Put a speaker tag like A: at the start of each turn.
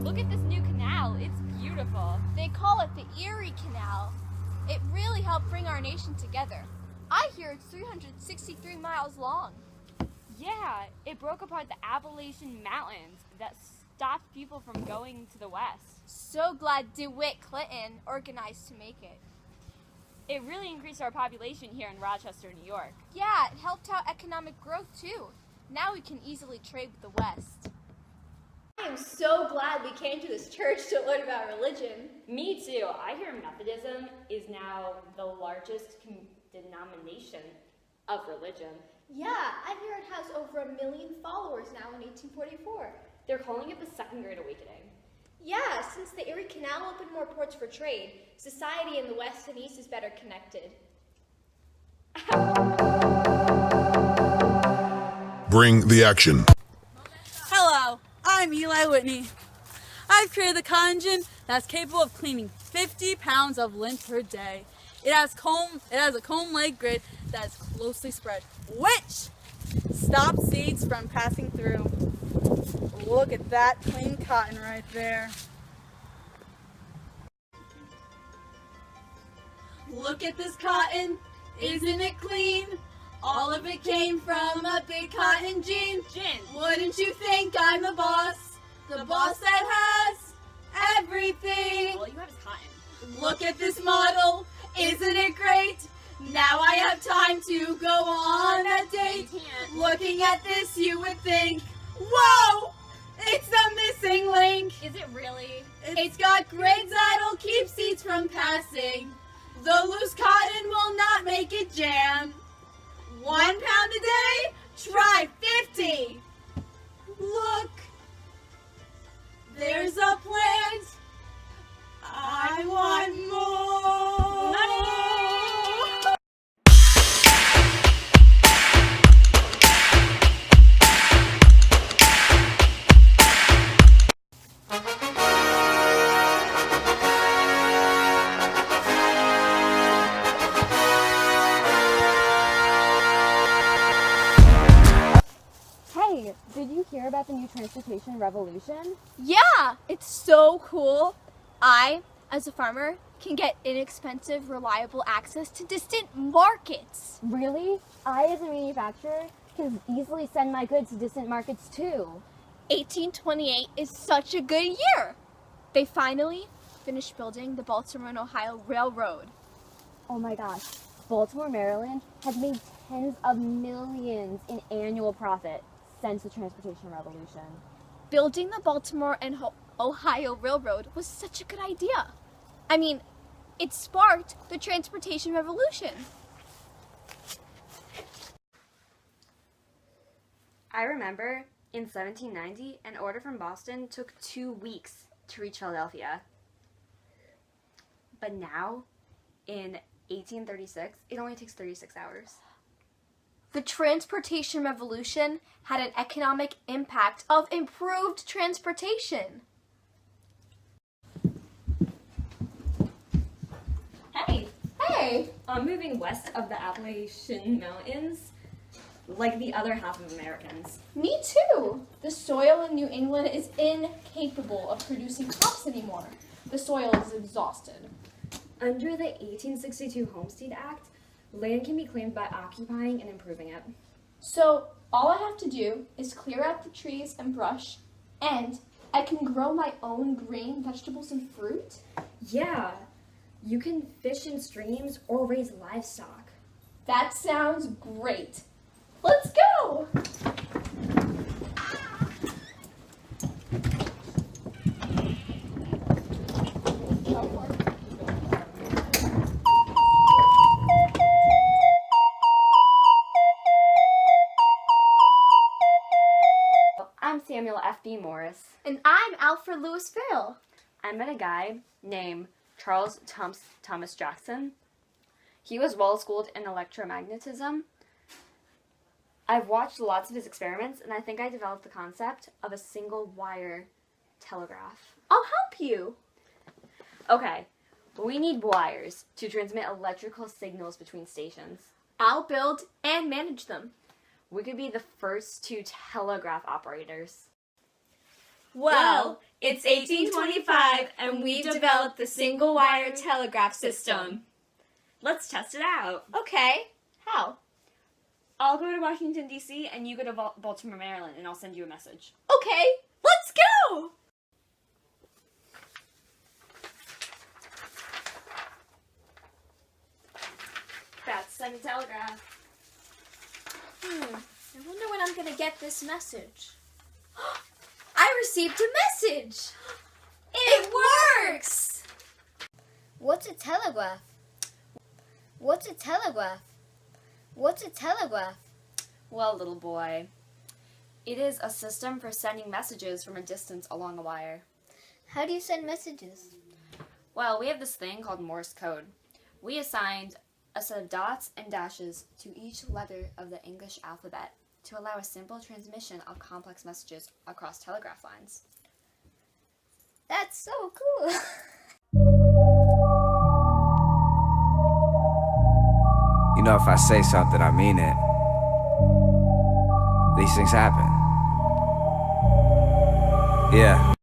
A: Look at this new canal. It's beautiful.
B: They call it the Erie Canal. It really helped bring our nation together. I hear it's 363 miles long.
A: Yeah, it broke apart the Appalachian Mountains that stopped people from going to the west.
B: So glad DeWitt Clinton organized to make it.
A: It really increased our population here in Rochester, New York.
B: Yeah, it helped out economic growth too. Now we can easily trade with the West. I am so glad we came to this church to learn about religion.
A: Me too. I hear Methodism is now the largest denomination of religion.
B: Yeah, I hear it has over 1 million followers now in 1844.
A: They're calling it the Second Great Awakening.
B: Yeah, since the Erie Canal opened more ports for trade, society in the West and East is better connected.
C: Bring the action.
D: Hello, I'm Eli Whitney. I've created the cotton gin that's capable of cleaning 50 pounds of lint per day. It has a comb-like grid that is closely spread, which stops seeds from passing through. Look at that clean cotton right there. Look at this cotton, isn't it clean? All of it came from a big cotton gin. Wouldn't you think I'm the boss? The boss that has everything.
A: All you have is cotton.
D: Look at this model, isn't it great? Now I have time to go on a date.
A: You can't.
D: Looking at this, you would think, whoa, it's the missing link.
A: Is it really?
D: It's got grids that'll keep seeds from passing. The loose cotton will not make it jam. 1 pound a day? Try 50. Look, there's a plant. I want more.
A: Money!
E: Hey, did you hear about the new transportation revolution?
B: Yeah, it's so cool. I, as a farmer, can get inexpensive, reliable access to distant markets.
E: Really? I, as a manufacturer, can easily send my goods to distant markets too.
B: 1828 is such a good year. They finally finished building the Baltimore and Ohio Railroad.
E: Oh my gosh, Baltimore, Maryland has made tens of millions in annual profit since the transportation revolution.
B: Building the Baltimore and Ohio Railroad was such a good idea. I mean, it sparked the transportation revolution.
F: I remember in 1790, an order from Boston took 2 weeks to reach Philadelphia. But now, in 1836, it only takes 36 hours.
B: The transportation revolution had an economic impact of improved transportation.
A: Hey!
B: Hey!
A: I'm moving west of the Appalachian Mountains, like the other half of Americans.
B: Me too! The soil in New England is incapable of producing crops anymore. The soil is exhausted.
F: Under the 1862 Homestead Act, land can be claimed by occupying and improving it.
B: So all I have to do is clear out the trees and brush, and I can grow my own grain, vegetables, and fruit.
F: Yeah, you can fish in streams or raise livestock.
B: That sounds great. Let's go!
F: I'm Samuel F.B. Morris.
B: And I'm Alfred Lewis Vail.
F: I met a guy named Charles Thomas Jackson. He was well-schooled in electromagnetism. I've watched lots of his experiments, and I think I developed the concept of a single-wire telegraph.
B: I'll help you.
F: Okay, we need wires to transmit electrical signals between stations.
B: I'll build and manage them.
F: We could be the first 2 telegraph operators.
G: Well, it's 1825 and we've developed the single-wire telegraph system. Let's test it out.
B: Okay, how?
F: I'll go to Washington, D.C., and you go to Baltimore, Maryland, and I'll send you a message.
B: Okay, let's go!
F: That's send a telegraph.
B: I wonder when I'm gonna get this message. I received a message! It works!
H: What's a telegraph? What's a telegraph? What's a telegraph?
F: Well, little boy, it is a system for sending messages from a distance along a wire.
H: How do you send messages?
F: Well, we have this thing called Morse code. We assigned a set of dots and dashes to each letter of the English alphabet to allow a simple transmission of complex messages across telegraph lines.
H: That's so cool.
I: You know, if I say something, I mean it. These things happen. Yeah.